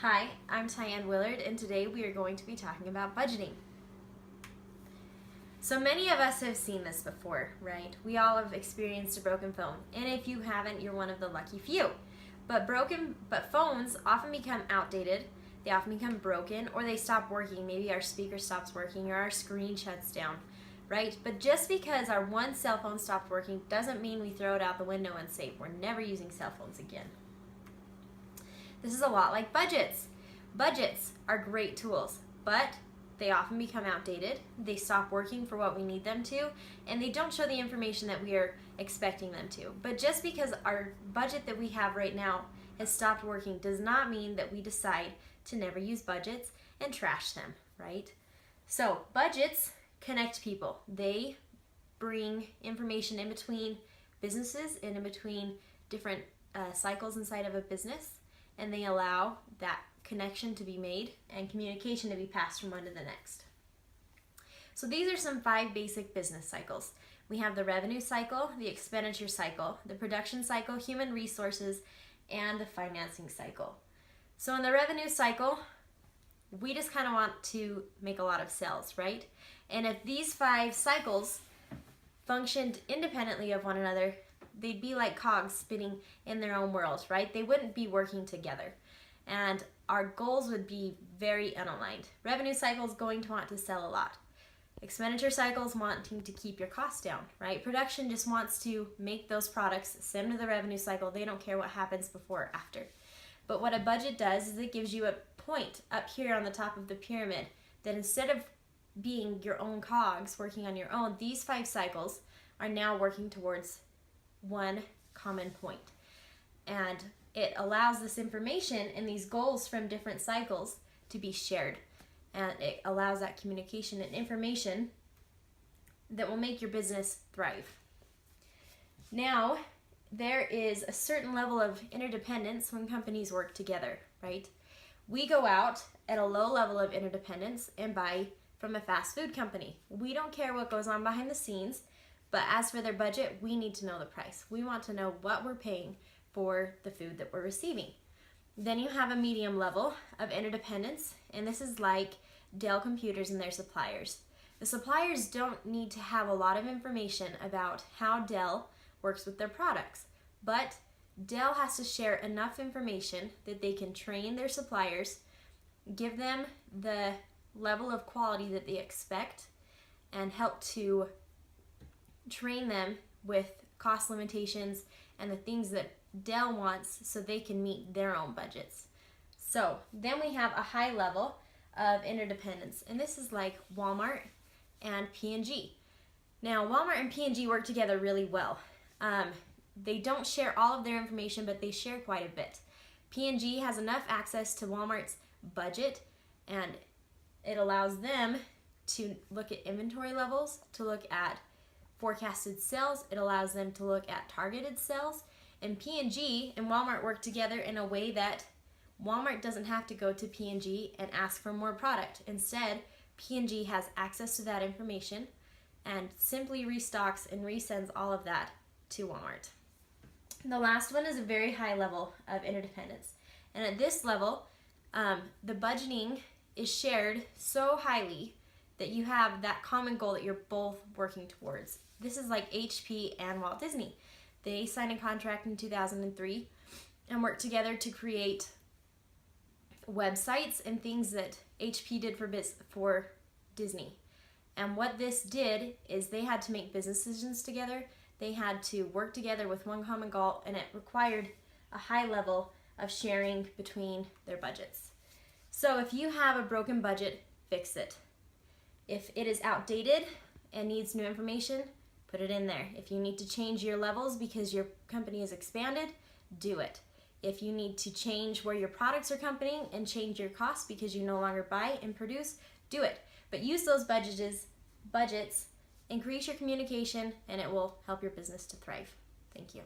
Hi, I'm Tyann Willard, and today we are going to be talking about budgeting. So many of us have seen this before, right? We all have experienced a broken phone, and if you haven't, you're one of the lucky few. But phones often become outdated, they often become broken, or they stop working. Maybe our speaker stops working or our screen shuts down, right? But just because our one cell phone stopped working doesn't mean we throw it out the window and say we're never using cell phones again. This is a lot like budgets. Budgets are great tools, but they often become outdated, they stop working for what we need them to, and they don't show the information that we are expecting them to. But just because our budget that we have right now has stopped working does not mean that we decide to never use budgets and trash them, right? So budgets connect people. They bring information in between businesses and in between different cycles inside of a business, and they allow that connection to be made and communication to be passed from one to the next. So these are some 5 basic business cycles. We have the revenue cycle, the expenditure cycle, the production cycle, human resources, and the financing cycle. So in the revenue cycle, we just kind of want to make a lot of sales, right? And if these 5 cycles functioned independently of one another, they'd be like cogs spinning in their own world, right? They wouldn't be working together. And our goals would be very unaligned. Revenue cycle is going to want to sell a lot. Expenditure cycle is wanting to keep your costs down, right? Production just wants to make those products, send to the revenue cycle. They don't care what happens before or after. But what a budget does is it gives you a point up here on the top of the pyramid that instead of being your own cogs working on your own, these 5 cycles are now working towards one common point. And it allows this information and these goals from different cycles to be shared. And it allows that communication and information that will make your business thrive. Now, there is a certain level of interdependence when companies work together, right? We go out at a low level of interdependence and buy from a fast food company. We don't care what goes on behind the scenes, but as for their budget, we need to know the price. We want to know what we're paying for the food that we're receiving. Then you have a medium level of interdependence, and this is like Dell Computers and their suppliers. The suppliers don't need to have a lot of information about how Dell works with their products, but Dell has to share enough information that they can train their suppliers, give them the level of quality that they expect, and help to train them with cost limitations and the things that Dell wants so they can meet their own budgets. So then we have a high level of interdependence, and this is like Walmart and P&G. Now Walmart and P&G work together really well. They don't share all of their information, but they share quite a bit. P&G has enough access to Walmart's budget, and it allows them to look at inventory levels, to look at forecasted sales. It allows them to look at targeted sales. And P&G and Walmart work together in a way that Walmart doesn't have to go to P&G and ask for more product. Instead, P&G has access to that information and simply restocks and resends all of that to Walmart. The last one is a very high level of interdependence. And at this level, the budgeting is shared so highly that you have that common goal that you're both working towards. This is like HP and Walt Disney. They signed a contract in 2003 and worked together to create websites and things that HP did for Disney. And what this did is they had to make business decisions together. They had to work together with one common goal, and it required a high level of sharing between their budgets. So if you have a broken budget, fix it. If it is outdated and needs new information, put it in there. If you need to change your levels because your company has expanded, do it. If you need to change where your products are coming and change your costs because you no longer buy and produce, do it. But use those budgets, increase your communication, and it will help your business to thrive. Thank you.